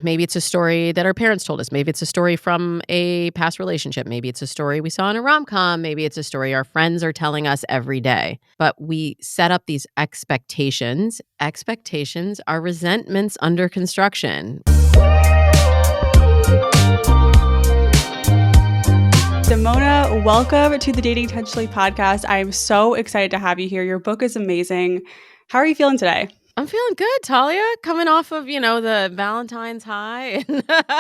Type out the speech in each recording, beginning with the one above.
Maybe it's a story that our parents told us. Maybe it's a story from a past relationship. Maybe it's a story we saw in a rom-com. Maybe it's a story our friends are telling us every day. But we set up these expectations. Expectations are resentments under construction. Damona, welcome to the Dating Intentionally podcast. I am so excited to have you here. Your book is amazing. How are you feeling today? I'm feeling good, Talia. Coming off of, the Valentine's high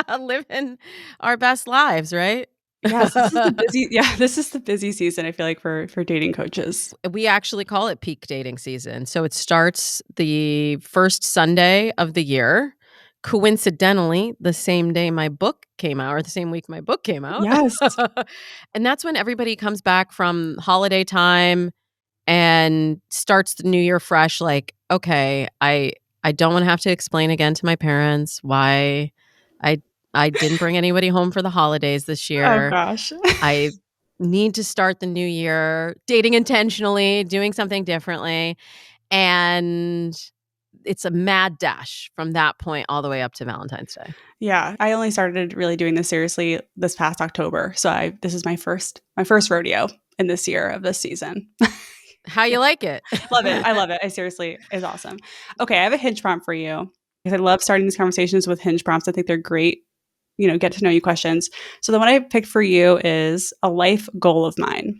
and living our best lives, right? Yes, this is the busy season, I feel like, for dating coaches. We actually call it peak dating season. So it starts the first Sunday of the year. Coincidentally, the same day my book came out, or the same week my book came out. Yes. And that's when everybody comes back from holiday time and starts the new year fresh. Like, okay, I don't want to have to explain again to my parents why I didn't bring anybody home for the holidays this year. Oh gosh. I need to start the new year dating intentionally, doing something differently. And it's a mad dash from that point all the way up to Valentine's Day. Yeah, I only started really doing this seriously this past October. So this is my first rodeo in this year of this season. How you like it? Love it. I love it. It's awesome. Okay, I have a hinge prompt for you because I love starting these conversations with hinge prompts. I think they're great, get to know you questions. So the one I picked for you is a life goal of mine.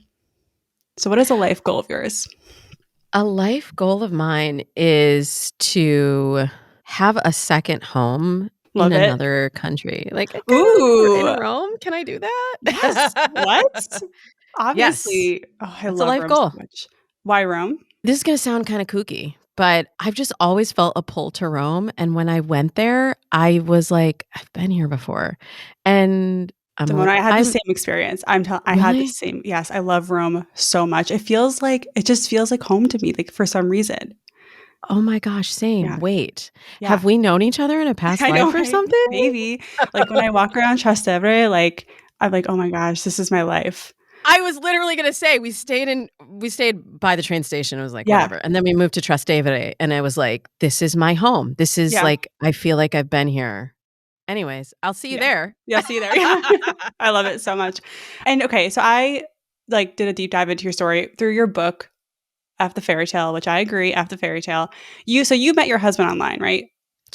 So what is a life goal of yours? A life goal of mine is to have a second home in another country. Like, ooh, in Rome. Can I do that? Yes. What? Obviously. Yes. Oh, I That's love a life Rome goal. so much. Why Rome? This is going to sound kind of kooky, but I've just always felt a pull to Rome. And when I went there, I was like, I've been here before. And Damona, I had the same experience. I had the same. Yes, I love Rome so much. It just feels like home to me, like for some reason. Oh my gosh, same. Yeah. Wait, Yeah. have we known each other in a past life or something? Maybe. Like when I walk around Trastevere, like I'm like, oh my gosh, this is my life. I was literally gonna say we stayed by the train station. It was like, whatever. And then we moved to Trastevere and I was like, this is my home. This is like, I feel like I've been here. Anyways, I'll see you there. Yeah, see you there. I love it so much. And okay, so I did a deep dive into your story through your book, F the Fairy Tale, which I agree, F the Fairy Tale. You met your husband online, right?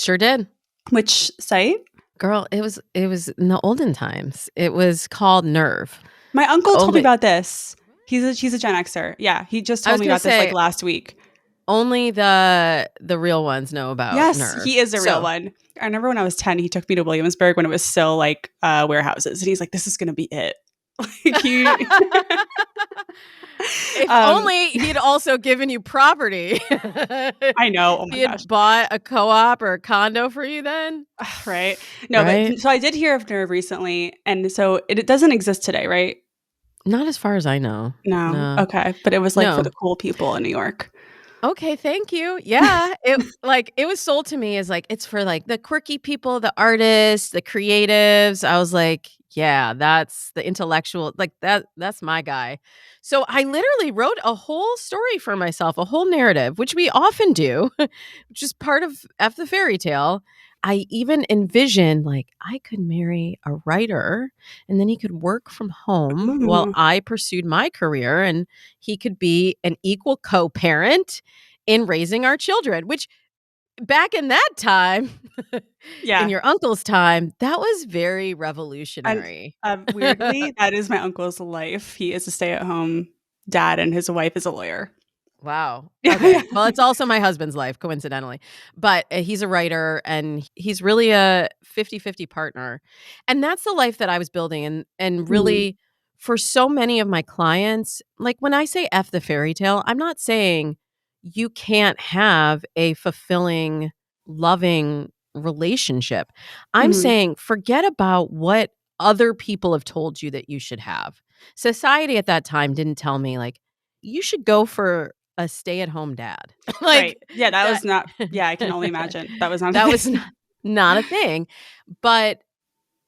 Sure did. Which site? Girl, it was in the olden times. It was called Nerve. My uncle told me about this. He's a Gen Xer. Yeah, he just told me about this last week. Only the real ones know about Yes, Nerve. He is a real one. I remember when I was 10, he took me to Williamsburg when it was still warehouses. And he's like, this is going to be it. If only he'd also given you property. I know. Oh my gosh. He had bought a co-op or a condo for you then. Right. No, right? But so I did hear of Nerve recently. And so it doesn't exist today, right? Not as far as I know. No. Okay. But it was for the cool people in New York. Okay, thank you. Yeah, it was sold to me as like it's for like the quirky people, the artists, the creatives. I was like, yeah, that's the intellectual, like that's my guy. So I literally wrote a whole story for myself, a whole narrative, which we often do, which is part of F the Fairy Tale. I even envisioned like I could marry a writer and then he could work from home while I pursued my career and he could be an equal co-parent in raising our children, which back in that time, in your uncle's time, that was very revolutionary. And, weirdly, that is my uncle's life. He is a stay-at-home dad and his wife is a lawyer. Wow. Okay. Well, it's also my husband's life, coincidentally. But he's a writer and he's really a 50-50 partner. And that's the life that I was building. And really, for so many of my clients, like when I say F the Fairy Tale, I'm not saying you can't have a fulfilling, loving relationship. I'm saying forget about what other people have told you that you should have. Society at that time didn't tell me, like, you should go for a stay-at-home dad. Right. Yeah, that was not. Yeah, I can only imagine. That was not. That was not a thing. But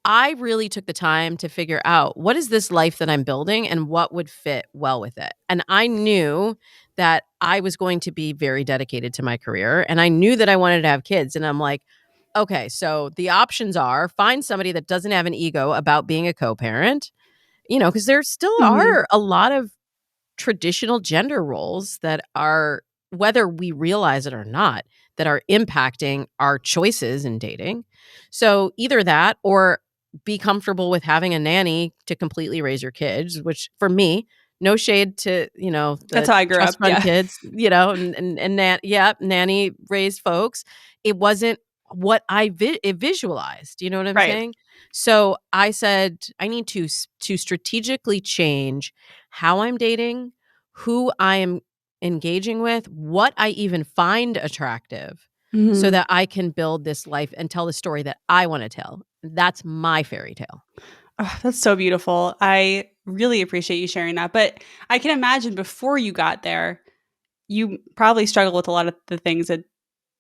I really took the time to figure out what is this life that I'm building and what would fit well with it. And I knew that I was going to be very dedicated to my career and I knew that I wanted to have kids. And I'm like, Okay, so the options are find somebody that doesn't have an ego about being a co-parent, because there still Mhm. are a lot of traditional gender roles that are, whether we realize it or not, that are impacting our choices in dating. So either that or be comfortable with having a nanny to completely raise your kids, which for me, no shade to, That's the how I grew up, trust fund yeah. kids, nanny raised folks. It wasn't what I visualized, you know what I'm Right. saying? So I said I need to strategically change how I'm dating, who I am engaging with, what I even find attractive, so Mhm. that I can build this life and tell the story that I wanna tell. That's my fairy tale. Oh, that's so beautiful. I really appreciate you sharing that, but I can imagine before you got there, you probably struggle with a lot of the things that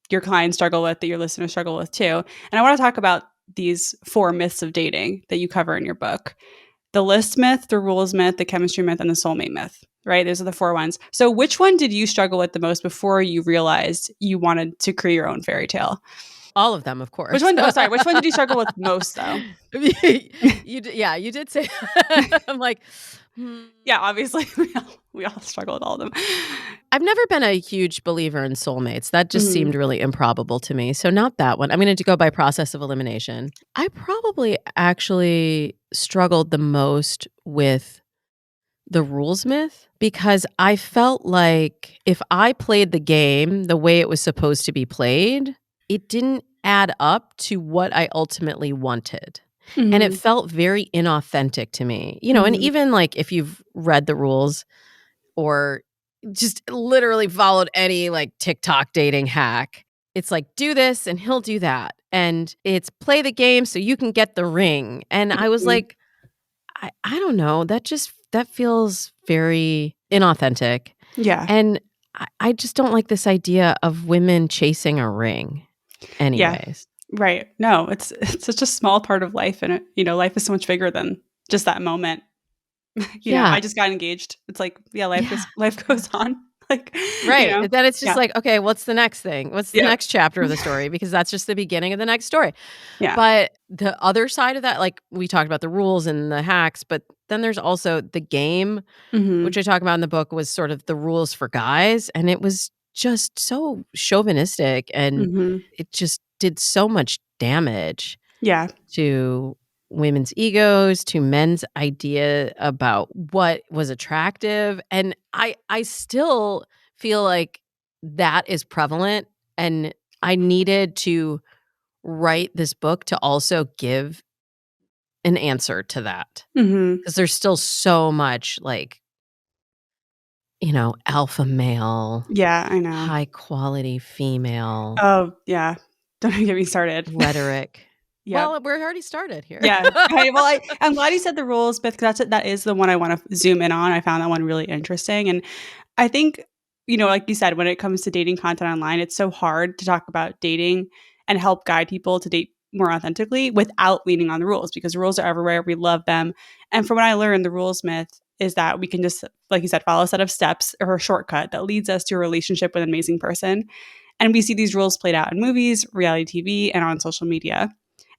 your clients struggle with, that your listeners struggle with too. And I wanna talk about these 4 myths of dating that you cover in your book. The list myth, the rules myth, the chemistry myth, and the soulmate myth, right? Those are the 4 ones. So which one did you struggle with the most before you realized you wanted to create your own fairy tale? All of them, of Which course. one which one did you struggle with most though? You did say I'm like, "Hmm." Yeah, obviously we all struggle with all of them. I've never been a huge believer in soulmates. That just Mhm. seemed really improbable to me. So not that one. I'm gonna go by process of elimination. I probably actually struggled the most with the rules myth because I felt like if I played the game the way it was supposed to be played, it didn't add up to what I ultimately wanted. And it Mhm. felt very inauthentic to me. And Mhm. even like if you've read the rules or just literally followed any like TikTok dating hack, it's like do this and he'll do that. And it's play the game so you can get the ring. And I was Mhm. like, I don't know, that feels very inauthentic, Yeah. and I just don't like this idea of women chasing a ring Yeah. anyways. Right. No, it's such a small part of life, and life is so much bigger than just that moment. Yeah, I just got engaged. It's like, yeah, yeah, life yeah. goes on. Like, Right, and then it's just yeah. like, okay, what's the next thing? What's the Yep. next chapter of the story? Because that's just the beginning of the next story. Yeah. But the other side of that, like, we talked about the rules and the hacks, but then there's also the game, which Mhm. I talk about in the book, was sort of the rules for guys, and it was just so chauvinistic, and Mhm. it just did so much damage Yeah. to women's egos, to men's idea about what was attractive, and I still feel like that is prevalent, and I needed to write this book to also give an answer to that Mhm. because there's still so much, like, alpha male, Yeah, I know. high quality female Oh, yeah. Don't even get me started. rhetoric. Yep. Well, we're already started here. Yeah. Right, well, I'm glad you said the rules, but that is the one I wanna zoom in on. I found that one really interesting, and I think, like you said, when it comes to dating content online, it's so hard to talk about dating and help guide people to date more authentically without leaning on the rules, because rules are everywhere. We love them. And from what I learned, the rules myth is that we can just, like you said, follow a set of steps or a shortcut that leads us to a relationship with an amazing person. And we see these rules played out in movies, reality TV, and on social media.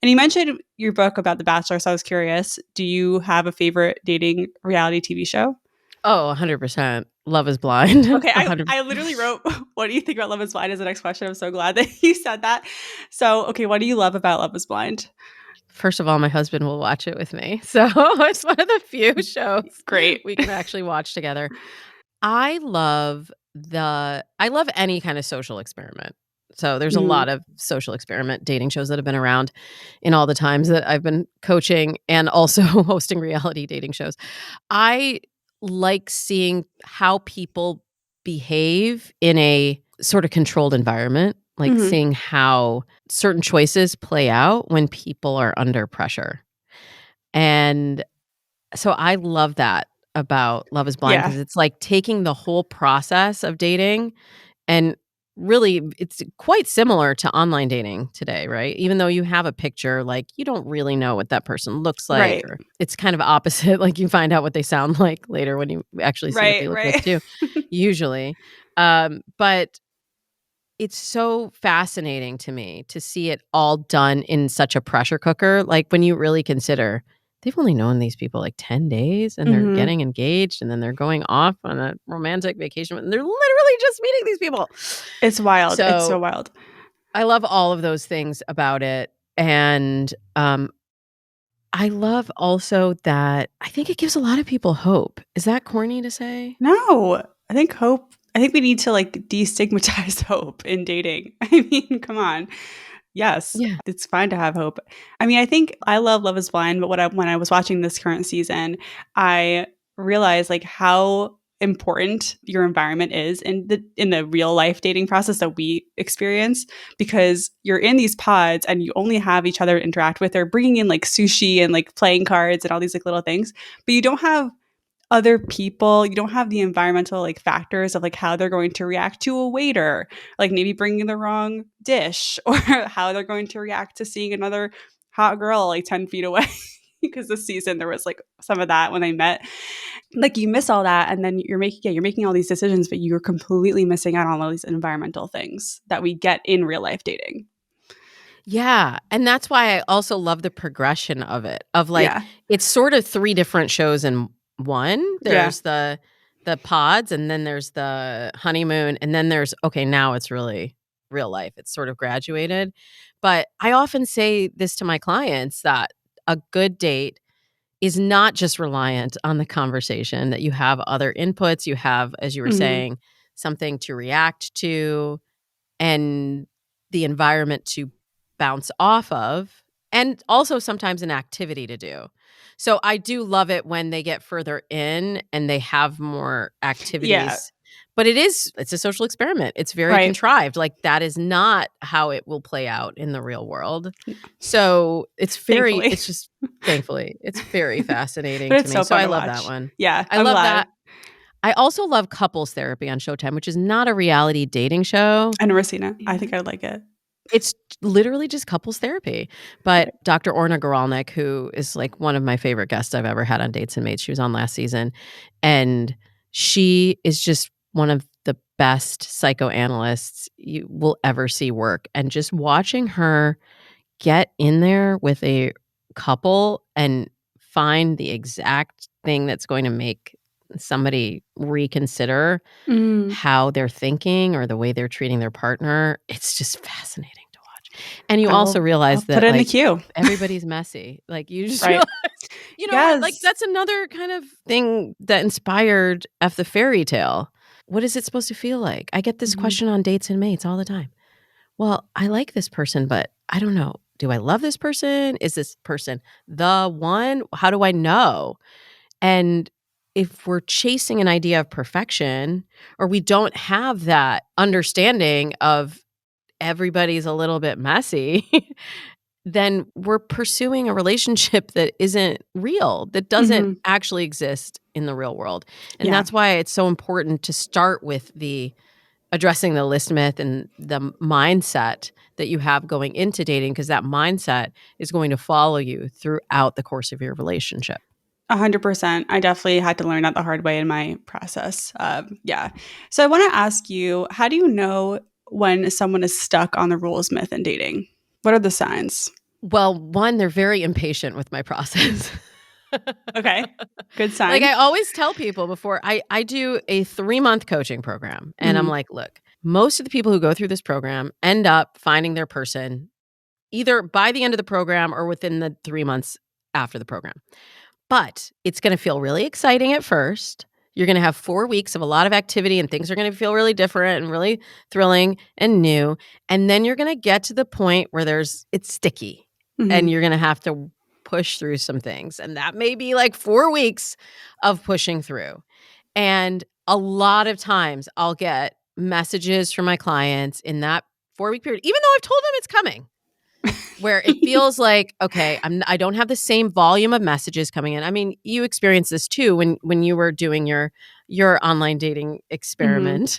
And you mentioned your book about The Bachelor, so I was curious, do you have a favorite dating reality TV show? Oh, 100%. Love is Blind. Okay, I 100. I literally wrote, "What do you think about Love Is Blind?" as the next question. I'm so glad that you said that. So, okay, what do you love about Love Is Blind? First of all, my husband will watch it with me. So, it's one of the few shows Great. we can actually watch together. I love any kind of social experiment. So there's a Mhm, lot of social experiment dating shows that have been around in all the times that I've been coaching and also hosting reality dating shows. I like seeing how people behave in a sort of controlled environment, like mhm. seeing how certain choices play out when people are under pressure. And so I love that about Love Is Blind Yeah, because it's like taking the whole process of dating and really it's quite similar to online dating today, right? Even though you have a picture, like you don't really know what that person looks like, right. or it's kind of opposite. Like you find out what they sound like later when you actually see what they Right, look like right. too, usually. But it's so fascinating to me to see it all done in such a pressure cooker. Like, when you really consider they've only known these people like 10 days and they're Mhm. getting engaged and then they're going off on a romantic vacation and they're literally just meeting these people. It's wild. It's so So wild. I love all of those things about it. And I love also that I think it gives a lot of people hope. Is that corny to say? No, I think we need to like destigmatize hope in dating. I mean, come on. Yes, Yeah. it's fine to have hope. I mean, I think I love Love is Blind, but when I was watching this current season, I realized like how important your environment is in the real life dating process that we experience, because you're in these pods and you only have each other to interact with. They're bringing in like sushi and like playing cards and all these like little things, but you don't have other people. You don't have the environmental like factors of like how they're going to react to a waiter, like maybe bringing the wrong dish, or how they're going to react to seeing another hot girl like 10 feet away. Because this season there was like some of that when they met. Like you miss all that, and then you're making all these decisions, but you're completely missing out on all these environmental things that we get in real life dating. Yeah, and that's why I also love the progression of it, of, like, Yeah. it's sort of 3 different shows in one. Yeah. There's the pods, and then there's the honeymoon, and then there's, okay, now it's really real life. It's sort of graduated. But I often say this to my clients, that a good date is not just reliant on the conversation, that you have other inputs, you have, as you were Mhm. saying, something to react to, and the environment to bounce off of, and also sometimes an activity to do. So I do love it when they get further in and they have more Yeah. activities, but it's a social experiment. It's very Right. contrived. Like, that is not how it will play out in the real world. So Thankfully. it's just thankfully, it's very fascinating But to it's me. so So fun I to love that watch. one. Yeah, I I'm love glad. that. I also love Couples Therapy on Showtime, which is not a reality dating show. I never seen it. I think I'd like it. It's literally just couples therapy. But Right. Dr. Orna Goralnik, who is like one of my favorite guests I've ever had on Dates and Mates, she was on last season. And she is just one of the best psychoanalysts you will ever see work. And just watching her get in there with a couple and find the exact thing that's going to make somebody reconsider Mm. how they're thinking or the way they're treating their partner, it's just fascinating to watch. And you also I'll realize put that, it in the like, queue. everybomes messy. Like, you just Right. realize, you know what? Like, Yes. that's another kind of thing that inspired F the Fairy Tale. What is it supposed to feel like? I get this Mhm. question on Dates and Mates all the time. Well, I like this person, but I don't know. Do I love this person? Is this person the one? How do I know? And if we're chasing an idea of perfection, or we don't have that understanding of everybody's a little bit messy, then we're pursuing a relationship that isn't real, that doesn't Mhm. actually exist in the real world. And Yeah. that's why it's so important to start with the addressing the list myth and the mindset that you have going into dating, because that mindset is going to follow you throughout the course of your relationship. 100%. I definitely had to learn that the hard way in my process. Yeah. So I want to ask you, how do you know when someone is stuck on the rules myth in dating? What are the signs? Well, one, they're very impatient with my process. Okay. Good Like, sign. I always tell people before I do a 3-month coaching program, and I'm Mhm. like, "Look, most of the people who go through this program end up finding their person either by the end of the program or within the 3 months after the program. But it's gonna feel really exciting at first. You're gonna have 4 weeks of a lot of activity, and things are gonna feel really different and really thrilling and new, and then you're gonna get to the point where it's sticky, and Mhm. you're gonna have to push through some things, and that may be, like, 4 weeks of pushing through. And a lot of times, I'll get messages from my clients in that 4-week period, even though I've told them it's coming. Where it feels like, okay, I don't have the same volume of messages coming in. I mean, you experienced this too when you were doing your online dating Mhm. experiment.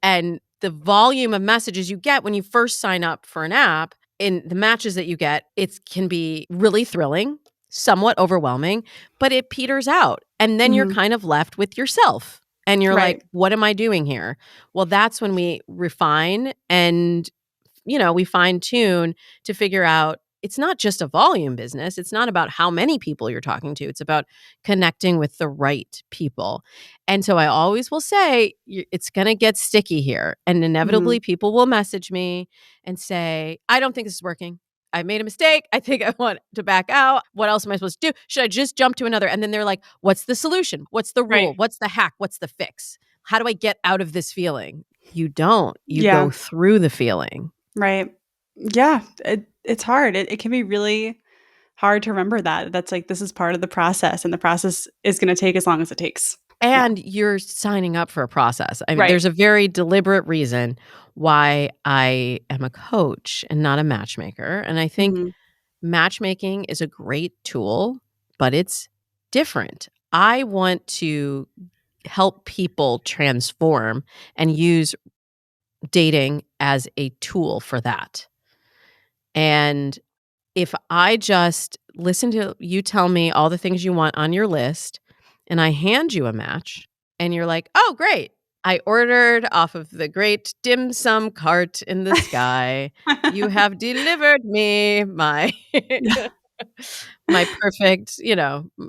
And the volume of messages you get when you first sign up for an app, in the matches that you get, it can be really thrilling, somewhat overwhelming, but it peters out. And then you're Mhm. kind of left with yourself And you're Right. like, "What am I doing here?" Well, that's when we refine and, we fine tune to figure out it's not just a volume business. It's not about how many people you're talking to. It's about connecting with the right people. And so I always will say, it's going to get sticky here. And inevitably, Mhm. people will message me and say, I don't think this is working. I made a mistake. I think I want to back out. What else am I supposed to do? Should I just jump to another? And then they're like, what's the solution? What's the Right. rule? What's the hack? What's the fix? How do I get out of this feeling? You don't. You Yeah. go through the feeling. Right. Yeah. It's hard. It can be really hard to remember that. That's like, this is part of the process, and the process is going to take as long as it takes. Yeah. And you're signing up for a process. I mean, Right. there's a very deliberate reason why I am a coach and not a matchmaker. And I think Mhm. matchmaking is a great tool, but it's different. I want to help people transform and use dating as a tool for that. And if I just listen to you tell me all the things you want on your list and I hand you a match and you're like, "Oh, great. I ordered off of the great dim sum cart in the sky. You have delivered me my Yeah. my perfect,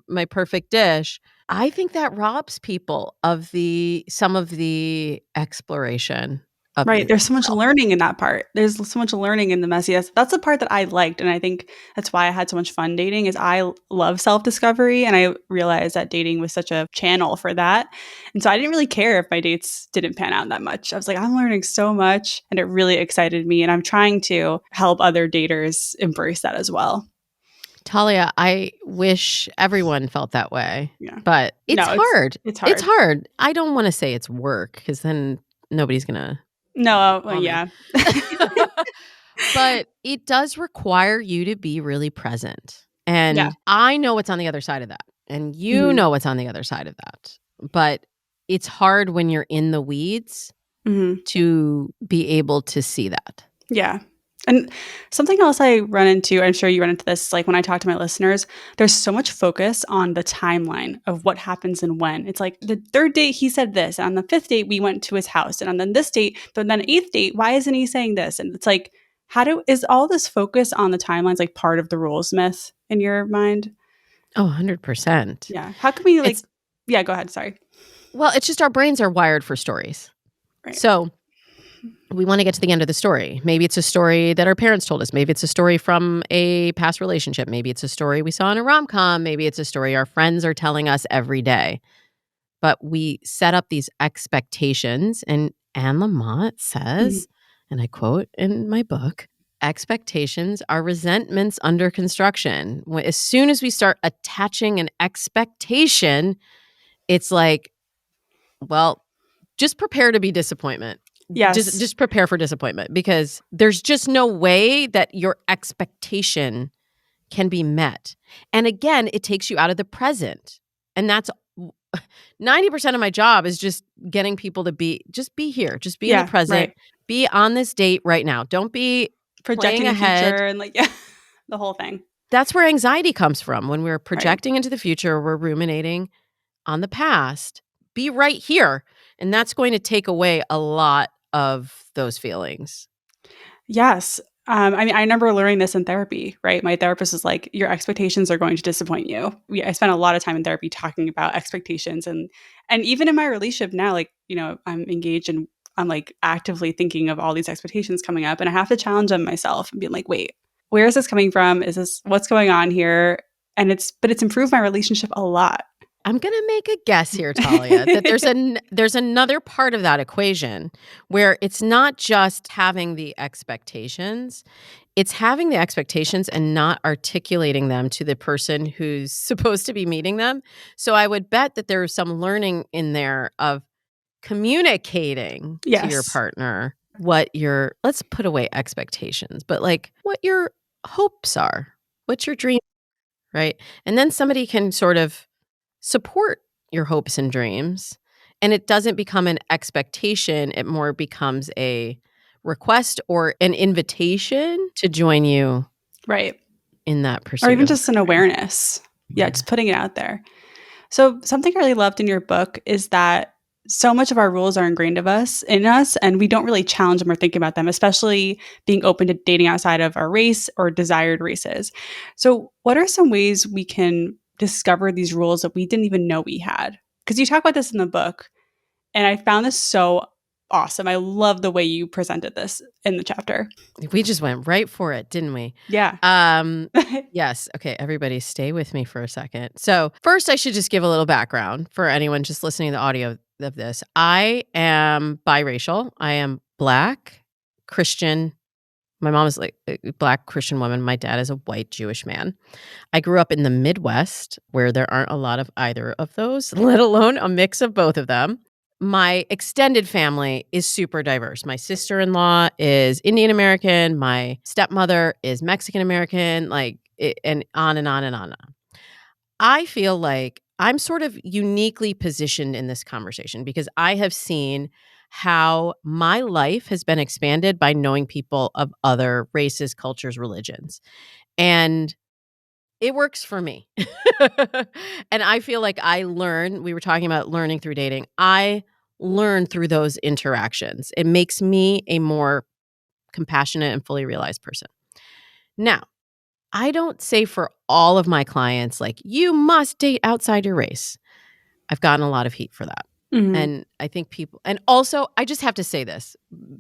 my perfect dish." I think that robs people of the some of the exploration of Right, there's so much themselves. learning in that part. There's so much learning in the messiness. That's the part that I liked, and I think that's why I had so much fun dating is I love self-discovery, and I realized that dating was such a channel for that, and so I didn't really care if my dates didn't pan out that much. I was like, "I'm learning so much," and it really excited me, and I'm trying to help other daters embrace that as well. Talia, I wish everyone felt that way, Yeah. but it's No, it's hard. it's It's hard. hard. I don't wanna say it's work because then nobody's gonna No, well, call me. yeah. But it does require you to be really present, Yeah. and I know what's on the other side of that, and you Mhm. know what's on the other side of that, but it's hard when you're in the weeds Mhm. to be able to see that. Yeah. And something else I run into, I'm sure you run into this, like when I talk to my listeners, there's so much focus on the timeline of what happens and when. It's like the third date, he said this. And on the fifth date, we went to his house. And on then this date, but then eighth date, why isn't he saying this? And it's like, is all this focus on the timelines like part of the rules myth in your mind? Oh, 100%. Yeah. How can we like, It's yeah, go ahead. Sorry. well, it's just our brains are wired for stories. Right. So we want to get to the end of the story. Maybe it's a story that our parents told us. Maybe it's a story from a past relationship. Maybe it's a story we saw in a rom com. Maybe it's a story our friends are telling us every day. But we set up these expectations. And Anne Lamott Mhm. says, and I quote in my book, expectations are resentments under construction. As soon as we start attaching an expectation, it's like, well, just prepare to be disappointment. Just Yes. just prepare for disappointment because there's just no way that your expectation can be met. And again, it takes you out of the present. And that's 90% of my job is just getting people to be here, just be in the Yeah. present, Right. be on this date right now. Don't be Projecting playing the ahead. future and like, yeah, the whole thing. That's where anxiety comes from. When we're Right. projecting into the future, we're ruminating on the past. Be right here. And that's going to take away a lot of those feelings. Yes. I mean, I remember learning this in therapy, right? My therapist was like, "Your expectations are going to disappoint you." I spent a lot of time in therapy talking about expectations, and even in my relationship now, like I'm engaged and I'm like actively thinking of all these expectations coming up, and I have to challenge them myself and be like, "Wait, where is this coming from? Is this what's going on here?" And it's improved my relationship a lot. I'm gonna make a guess here, Talia, that there's another part of that equation where it's not just having the expectations, it's having the expectations and not articulating them to the person who's supposed to be meeting them. So I would bet that there's some learning in there of communicating to your Yes. partner what your let's put away expectations, but like what your hopes are, what your dream, right? And then somebody can sort of support your hopes and dreams, and it doesn't become an expectation, it more becomes a request or an invitation to join you Right. in that Or pursuit even of a just an career. awareness. Yeah, just putting it out there. So, something I really loved in your book is that so much of our rules are ingrained in us, and we don't really challenge them or think about them, especially being open to dating outside of our race or desired races. So, what are some ways we can discover these rules that we didn't even know we had? Because you talk about this in the book, and I found this so awesome. I love the way you presented this in the chapter. We just went right for it, didn't we? Yeah. Um, yes. Okay, everybody stay with me for a second. So, first I should just give a little background for anyone just listening to the audio of this. I am biracial. I am Black, Christian. My mom is like a Black Christian woman. My dad is a white Jewish man. I grew up in the Midwest where there aren't a lot of either of those, let alone a mix of both of them. My extended family is super diverse. My sister-in-law is Indian American, my stepmother is Mexican American, and on and on and on and on. I feel like I'm sort of uniquely positioned in this conversation because I have seen how my life has been expanded by knowing people of other races, cultures, religions. And it works for me. And I feel like we were talking about learning through dating. I learn through those interactions. It makes me a more compassionate and fully realized person. Now, I don't say for all of my clients, like, you must date outside your race. I've gotten a lot of heat for that. Hmm. And I think people, and also, I just have to say this,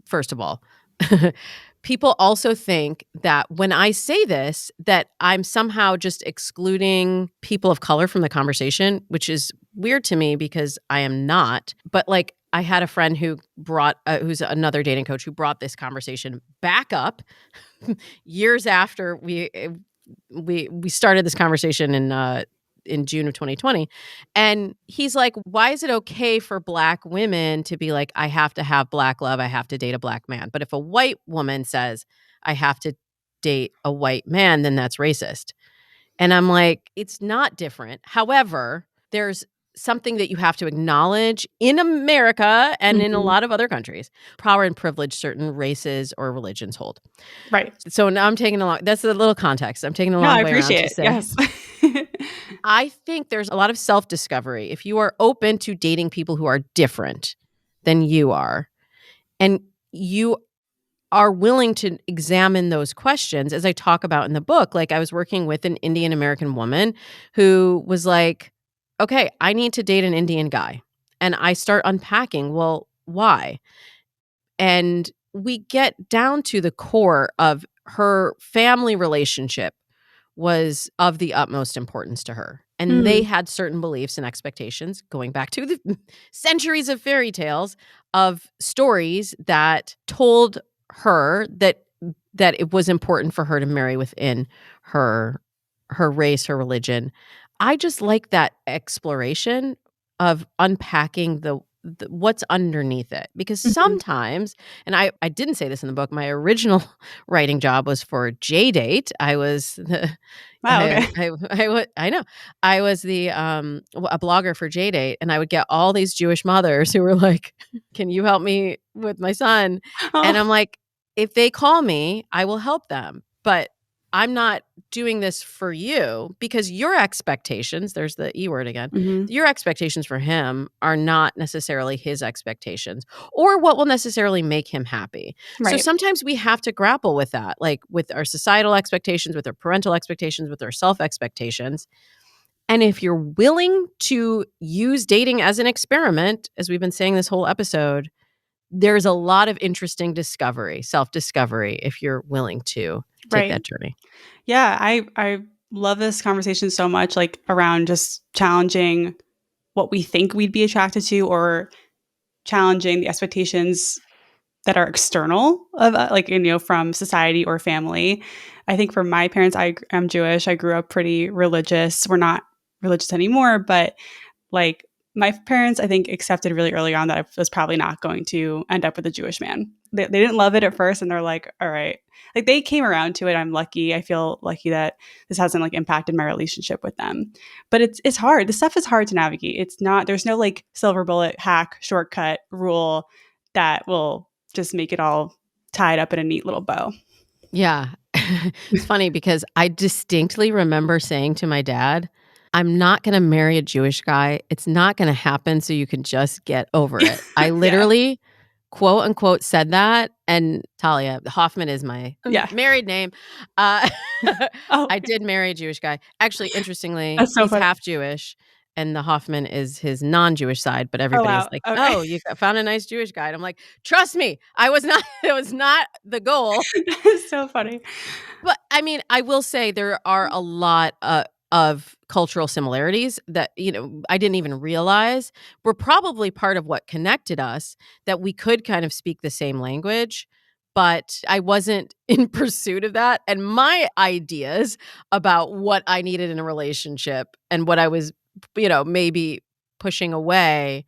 first of all. People also think that when I say this, that I'm somehow just excluding people of color from the conversation, which is weird to me because I am not. But like, I had a friend who's another dating coach who brought this conversation back up years after we started this conversation in June of 2020. And he's like, why is it okay for Black women to be like, I have to have Black love, I have to date a Black man? But if a white woman says, I have to date a white man, then that's racist. And I'm like, it's not different. However, there's something that you have to acknowledge in America and in a Hmm. lot of other countries. Power and privilege certain races or religions hold. Right. So now that's a little context. I'm taking a No, I long way around to appreciate it. say, Yes. I think there's a lot of self-discovery if you are open to dating people who are different than you are, and you are willing to examine those questions, as I talk about in the book. Like, I was working with an Indian American woman who was like, okay, I need to date an Indian guy. And I start unpacking, well, why? And we get down to the core of her family relationship was of the utmost importance to her. And they Mm, had certain beliefs and expectations going back to the centuries of fairy tales, of stories that told her that it was important for her to marry within her race, her religion. I just like that exploration of unpacking the what's underneath it, because mhm. sometimes, and I didn't say this in the book, my original writing job was for JDate. I was the Wow, okay. I know. I was a blogger for JDate, and I would get all these Jewish mothers who were like, "Can you help me with my son?" And I'm Oh, like, "If they call me, I will help them, but I'm not doing this for you, because your expectations," there's the E word again, mhm. "your expectations for him are not necessarily his expectations or what will necessarily make him happy." So Right, sometimes we have to grapple with that, like with our societal expectations, with our parental expectations, with our self expectations. And if you're willing to use dating as an experiment, as we've been saying this whole episode, there's a lot of interesting discovery, self discovery, if you're willing to take right. that journey. Yeah, I love this conversation so much, like, around just challenging what we think we'd be attracted to, or challenging the expectations that are external of, like, from society or family. I think for my parents, am Jewish. I grew up pretty religious. We're not religious anymore, but like, my parents, I think, accepted really early on that I was probably not going to end up with a Jewish man. They didn't love it at first, and they're like, all right. Like, they came around to it. I'm lucky. I feel lucky that this hasn't like impacted my relationship with them. But it's hard. This stuff is hard to navigate. It's not, there's no like silver bullet hack, shortcut rule that will just make it all tied up in a neat little bow. Yeah. It's funny because I distinctly remember saying to my dad, I'm not gonna marry a Jewish guy. It's not gonna happen, so you can just get over it. I Yeah. literally, quote, unquote, said that, and Talia Hoffman is my Yeah. married name. Uh, Oh, I did marry a Jewish guy. Actually, interestingly, that's so he's funny. half Jewish, and the Hoffman is his non-Jewish side, but Oh, everybody's wow. like, Okay. "Oh, you found a nice Jewish guy," and I'm like, "Trust me, I was not it was not the goal." That's so funny. But, I mean, I will say there are a lot, of cultural similarities that, I didn't even realize were probably part of what connected us, that we could kind of speak the same language, but I wasn't in pursuit of that, and my ideas about what I needed in a relationship and what I was, maybe pushing away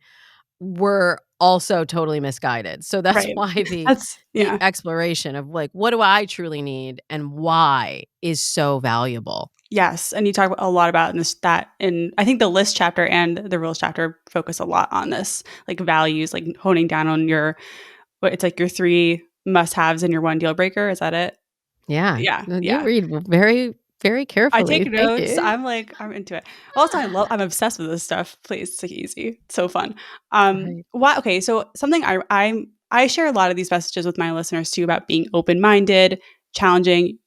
were also totally misguided. So that's Right. why the That's the yeah. exploration of, like, what do I truly need and why is so valuable. Yes, and you talk a lot about this that and I think the list chapter and the rules chapter focus a lot on this, like, values, like, honing down on your what it's like your 3 must-haves and your 1 deal breaker, is that it? Yeah. Yeah, No, you yeah. read very, very I carefully. take Thank notes. you. I'm like, I'm into it. Also, I'm obsessed with this stuff. Please take it easy. It's so fun. Right. Why okay, so something I share a lot of these messages with my listeners too about being open-minded, challenging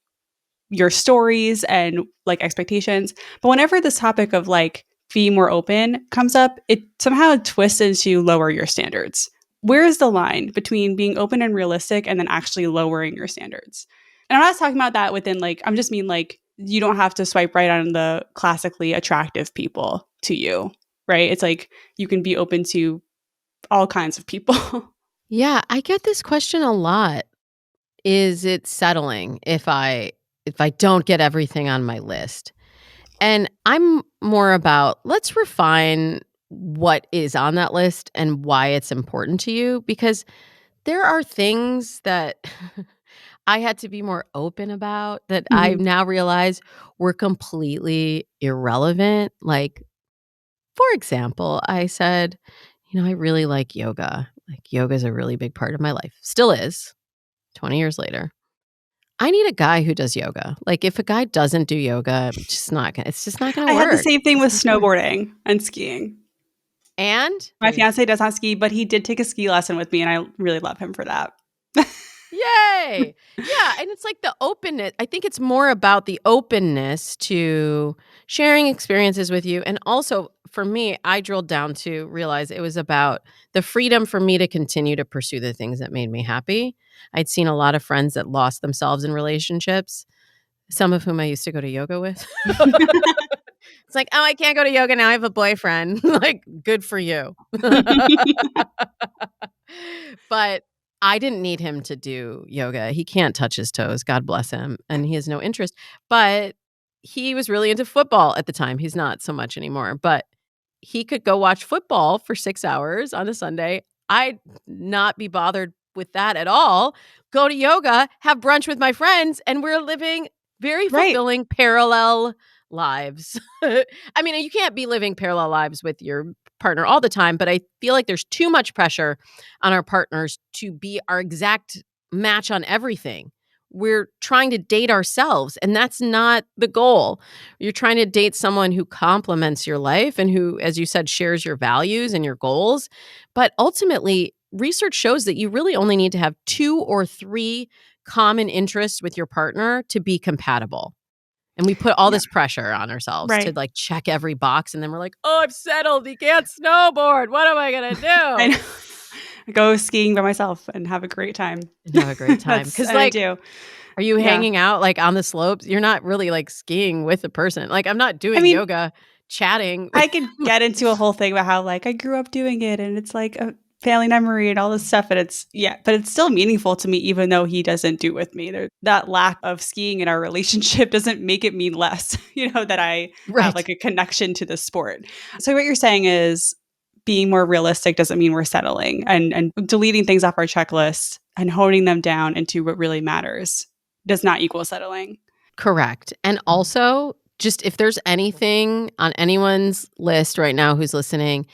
your stories and like expectations. But whenever this topic of like being more open comes up, it somehow twists into lower your standards. Where is the line between being open and realistic and then actually lowering your standards? And I'm not talking about that within like, I'm just mean like, you don't have to swipe right on the classically attractive people to you, right? It's like you can be open to all kinds of people. Yeah, I get this question a lot. Is it settling if I don't get everything on my list? And I'm more about, let's refine what is on that list and why it's important to you, because there are things that I had to be more open about that I Mhm. now realize were completely irrelevant. Like, for example, I said, I really like yoga. Like, yoga is a really big part of my life. Still is, 20 years later. I need a guy who does yoga. Like, if a guy doesn't do yoga, it's just not gonna I had the work. same thing It's with not gonna work. snowboarding and skiing. And My there's fiancé does not ski, but he did take a ski lesson with me, and I really love him for that. Yay! Yeah, and it's like the openness. I think it's more about the openness to sharing experiences with you, and also, for me, I drilled down to realize it was about the freedom for me to continue to pursue the things that made me happy. I'd seen a lot of friends that lost themselves in relationships, some of whom I used to go to yoga with. It's like, "Oh, I can't go to yoga now, I have a boyfriend." Like, good for you. But I didn't need him to do yoga. He can't touch his toes, God bless him, and he has no interest. But he was really into football at the time. He's not so much anymore, but he could go watch football for 6 hours on a Sunday. I'd not be bothered with that at all. Go to yoga, have brunch with my friends, and we're living very Right, fulfilling parallel lives. I mean, you can't be living parallel lives with your partner all the time, but I feel like there's too much pressure on our partners to be our exact match on everything. We're trying to date ourselves, and that's not the goal. You're trying to date someone who complements your life and who, as you said, shares your values and your goals. But ultimately, research shows that you really only need to have 2 or 3 common interests with your partner to be compatible. And we put all yeah, this pressure on ourselves to, right. like, check every box, and then we're like, "Oh, I've settled. He can't snowboard. What am I gonna I do?" know. Go skiing by myself and have a great time. And have a great time. That's Because and I like, do. are you Yeah. hanging out, like, on the slopes? You're not really, like, skiing with the person. Like, I'm not I doing mean, yoga, chatting with I could my get into a whole thing about how, like, I grew up doing it and it's like a family memory and all this stuff, and it's yeah, but it's still meaningful to me even though he doesn't do it with me. That lack of skiing in our relationship doesn't make it mean less, that I have, Right. like, a connection to the sport. So what you're saying is being more realistic doesn't mean we're settling, and deleting things off our checklist and honing them down into what really matters does not equal settling. Correct. And also, just if there's anything on anyone's list right now who's listening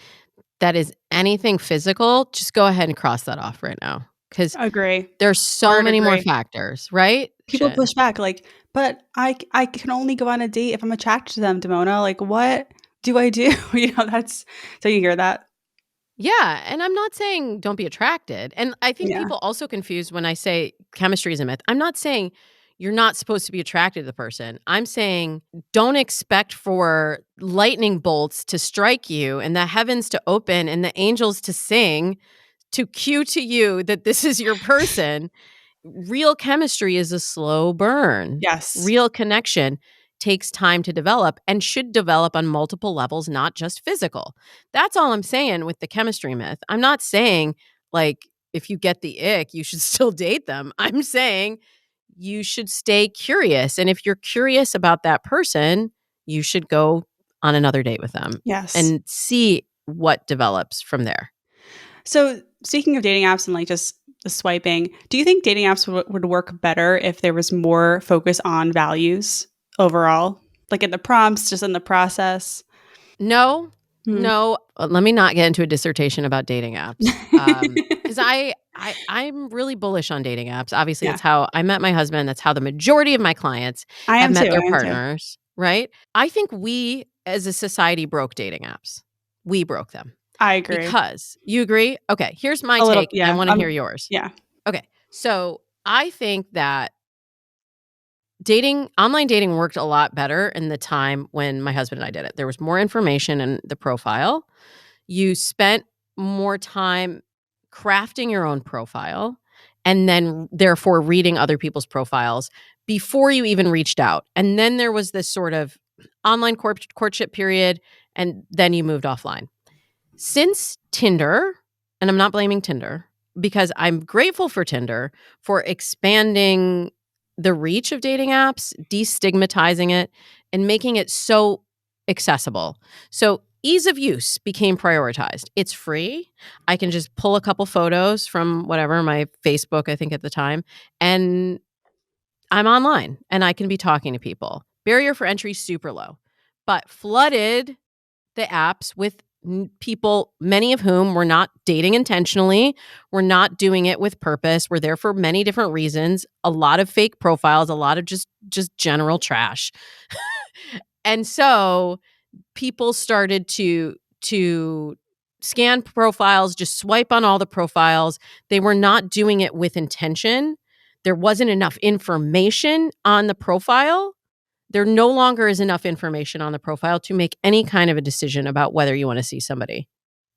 that is anything physical, just go ahead and cross that off right now, because Agree. there's so Hard many more agree. factors, right, People Shin? push back, like, but I can only go on a date if I'm attracted to them, Damona. Like, what do I do? That's so you hear that? Yeah, and I'm not saying don't be attracted. And I think Yeah. people also confuse when I say chemistry is a myth. I'm not saying you're not supposed to be attracted to the person. I'm saying don't expect for lightning bolts to strike you and the heavens to open and the angels to sing to cue to you that this is your person. Real chemistry is a slow burn. Yes. Real connection takes time to develop and should develop on multiple levels, not just physical. That's all I'm saying with the chemistry myth. I'm not saying, like, if you get the ick, you should still date them. I'm saying you should stay curious. And if you're curious about that person, you should go on another date with them Yes. and see what develops from there. So speaking of dating apps and like just the swiping, do you think dating apps would work better if there was more focus on values overall? Like in the prompts, just in the process? No, Hmm. no. Let me not get into a dissertation about dating apps, because I'm really bullish on dating apps. Obviously, Yeah. it's how I met my husband. That's how the majority of my clients I have am met too. their I am too. partners, right? I think we, as a society, broke dating apps. We broke them I agree. because you agree? Okay, here's my A little, take, and I yeah. wanna hear yours. Yeah. Okay, so I think that online dating worked a lot better in the time when my husband and I did it. There was more information in the profile. You spent more time crafting your own profile and then therefore reading other people's profiles before you even reached out. And then there was this sort of online courtship period, and then you moved offline. Since Tinder, and I'm not blaming Tinder because I'm grateful for Tinder for expanding the reach of dating apps, destigmatizing it, and making it so accessible. So ease of use became prioritized. It's free. I can just pull a couple photos from whatever, my Facebook, I think at the time, and I'm online and I can be talking to people. Barrier for entry super low, but flooded the apps with people, many of whom were not dating intentionally, were not doing it with purpose, were there for many different reasons, a lot of fake profiles, a lot of just general trash. And so people started to scan profiles, just swipe on all the profiles. They were not doing it with intention. There wasn't enough information on the profile. There no longer is enough information on the profile to make any kind of a decision about whether you want to see somebody.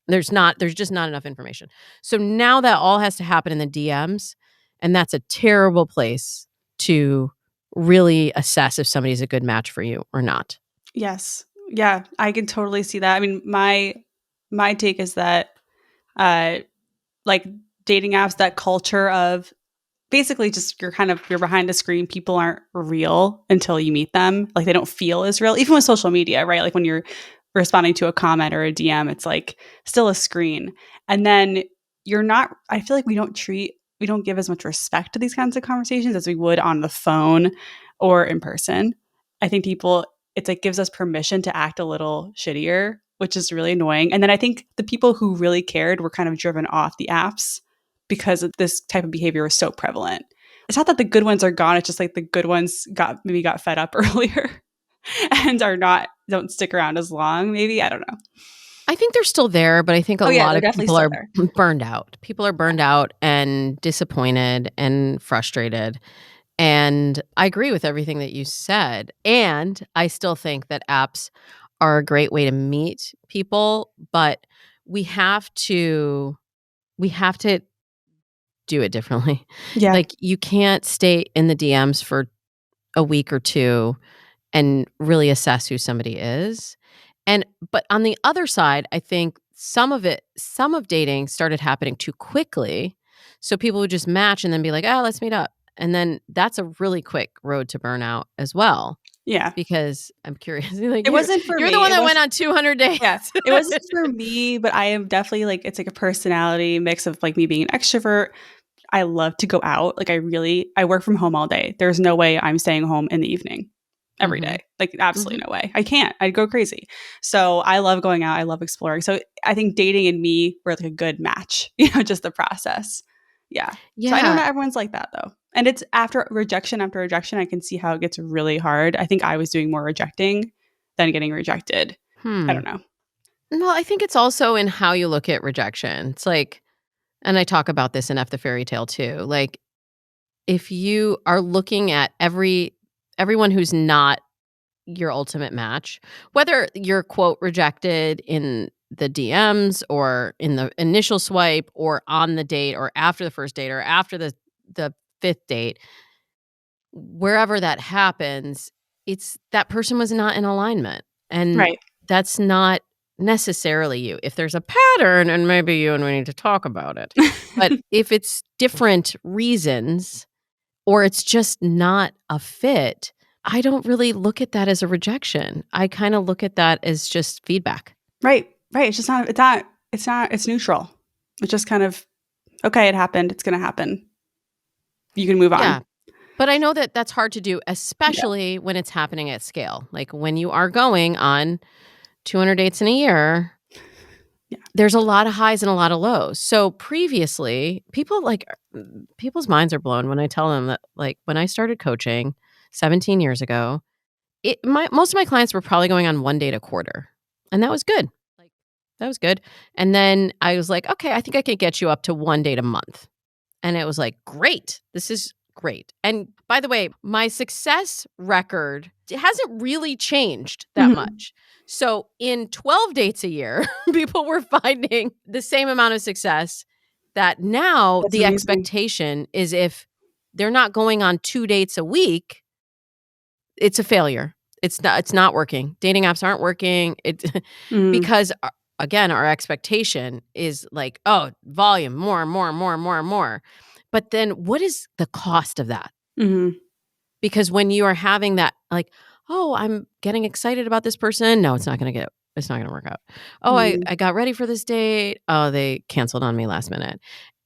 There's just not enough information. So now that all has to happen in the DMs, and that's a terrible place to really assess if somebody's a good match for you or not. Yes. Yeah. I can totally see that. I mean, my take is that uh like dating apps, that culture of basically just you're behind a screen. People aren't real until you meet them. Like they don't feel as real, even with social media, right? Like when you're responding to a comment or a DM, it's like still a screen. And then you're not, I feel like we don't give as much respect to these kinds of conversations as we would on the phone or in person. I think it's like gives us permission to act a little shittier, which is really annoying. And then I think the people who really cared were kind of driven off the apps because this type of behavior was so prevalent. It's not that the good ones are gone. It's just like the good ones got fed up earlier and don't stick around as long. Maybe I don't know. I think they're still there, but I think a Oh yeah, lot they're of definitely people still are there. burned out. People are burned out and disappointed and frustrated. And I agree with everything that you said. And I still think that apps are a great way to meet people, but we have to we have to do it differently. Yeah. Like you can't stay in the DMs for a week or two and really assess who somebody is. And but on the other side, I think some of dating started happening too quickly. So people would just match and then be like, "Oh, let's meet up." And then that's a really quick road to burnout as well. Yeah. Because I'm curious, like It wasn't for you're the me. one that went on 200 days. Yeah. It wasn't for me, but I am definitely like it's like a personality mix of like me being an extrovert. I love to go out. Like I work from home all day. There's no way I'm staying home in the evening every Mhm. day. Like absolutely Mhm. no way. I can't. I'd go crazy. So I love going out. I love exploring. So I think dating and me were like a good match, just the process. Yeah. So I know Yeah. not everyone's like that though. And it's after rejection after rejection, I can see how it gets really hard. I think I was doing more rejecting than getting rejected. I Hmm. don't know. No, I think it's also in how you look at rejection. It's like, and I talk about this in F the Fairy Tale too. Like, if you are looking at everyone who's not your ultimate match, whether you're quote rejected in the DMs or in the initial swipe or on the date or after the first date or after the fifth date, wherever that happens, it's that person was not in alignment. And Right. that's not necessarily you. If there's a pattern, and maybe you and we need to talk about it. But if it's different reasons or it's just not a fit, I don't really look at that as a rejection. I kind of look at that as just feedback. Right. Right. It's neutral. It's just kind of, okay, it happened. It's going to happen. You can move on. Yeah. But I know that that's hard to do, Yeah. especially when it's happening at scale. Like when you are going on 200 dates in a year, Yeah. there's a lot of highs and a lot of lows. So previously, people's minds are blown when I tell them that, like, when I started coaching 17 years ago, most of my clients were probably going on one date a quarter, and that was good. Like, that was good. And then I was like, "Okay, I think I could get you up to one date a month." And it was like, "Great. This is great." And by the way, my success record, it hasn't really changed that Mhm. much. So in 12 dates a year, people were finding the same amount of success that now That's the amazing. expectation is if they're not going on 2 dates a week, it's a failure. It's not working. Dating apps aren't working. It Mhm. because, again, our expectation is like, "Oh, volume, more, more, more, more, more." But then what is the cost of that? Mhm. Because when you are having that, like, "Oh, I'm getting excited about this person." No, it's not gonna work out. "Oh, Mhm. I got ready for this date." "Oh, they canceled on me last minute."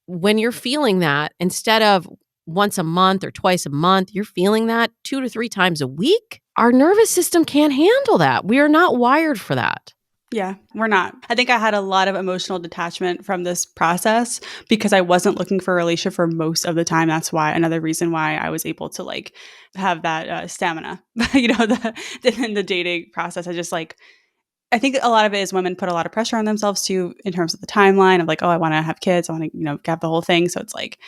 When you're feeling that, instead of once a month or twice a month, you're feeling that 2 to 3 times a week, our nervous system can't handle that. We are not wired for that. Yeah, we're not. I think I had a lot of emotional detachment from this process because I wasn't looking for a relationship for most of the time. That's why another reason why I was able to like have that stamina, in the dating process. I think a lot of it is women put a lot of pressure on themselves too in terms of the timeline of like, oh, I want to have kids, I want to, have the whole thing. So it's like,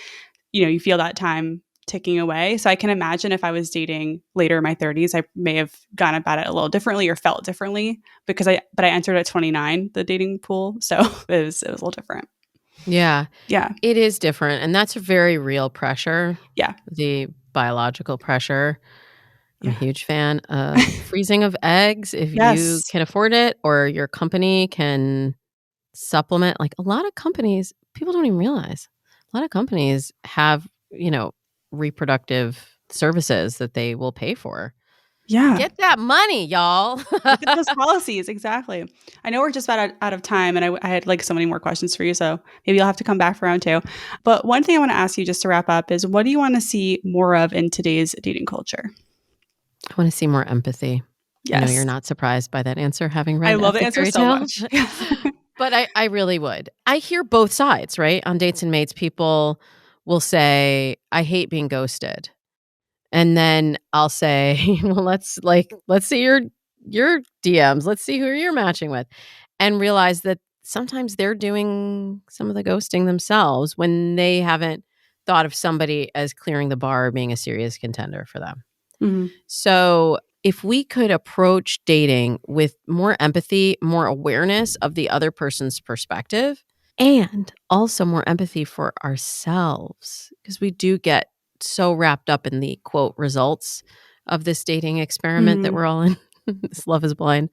you feel that time ticking away. So I can imagine if I was dating later in my 30s, I may have gone about it a little differently or felt differently because I entered at 29, the dating pool. So it was a little different. Yeah, Yeah. it is different, and that's a very real pressure, Yeah. the biological pressure. I'm a Yeah. huge fan of freezing of eggs if you Yes. can afford it or your company can supplement. Like, a lot of companies, people don't even realize, a lot of companies have, reproductive services that they will pay for. Yeah. Get that money, y'all. Look at those policies. Exactly. I know we're just about out of time, and I had like so many more questions for you. So maybe you'll have to come back for round two. But one thing I want to ask you just to wrap up is what do you want to see more of in today's dating culture? I wanna see more empathy. I know you're Yes. not surprised by that answer, having I read love F the the answer Fairy so Tale, much. Yes. but I really would. I hear both sides, right? On Dates and Mates, people will say, "I hate being ghosted." And then I'll say, "Well, let's see your DMs. Let's see who you're matching with." And realize that sometimes they're doing some of the ghosting themselves when they haven't thought of somebody as clearing the bar or being a serious contender for them. Mhm. So, if we could approach dating with more empathy, more awareness of the other person's perspective, and also more empathy for ourselves, because we do get so wrapped up in the quote results of this dating experiment that Mhm. we're all in, this love is blind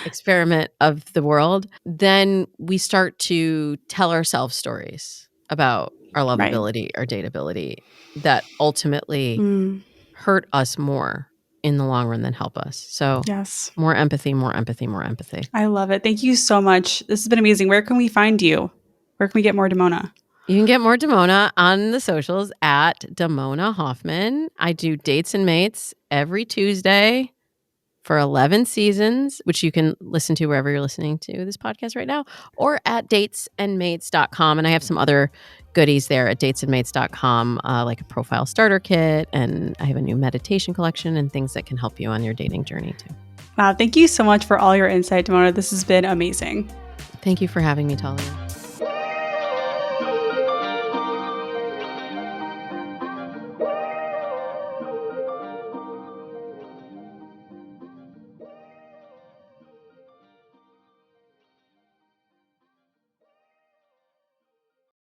experiment of the world, then we start to tell ourselves stories about our Right. lovability, our dateability that ultimately Mm. hurt us more in the long run than help us. So, Yes. more empathy, more empathy, more empathy. I love it. Thank you so much. This has been amazing. Where can we find you? Where can we get more Damona? You can get more Damona on the socials at Damona Hoffman. I do Dates and Mates every Tuesday for 11 seasons, which you can listen to wherever you're listening to this podcast right now, or at datesandmates.com. And I have some other goodies there at datesandmates.com, like a profile starter kit, and I have a new meditation collection and things that can help you on your dating journey too. Wow, thank you so much for all your insight, Damona. This has been amazing. Thank you for having me, Talia.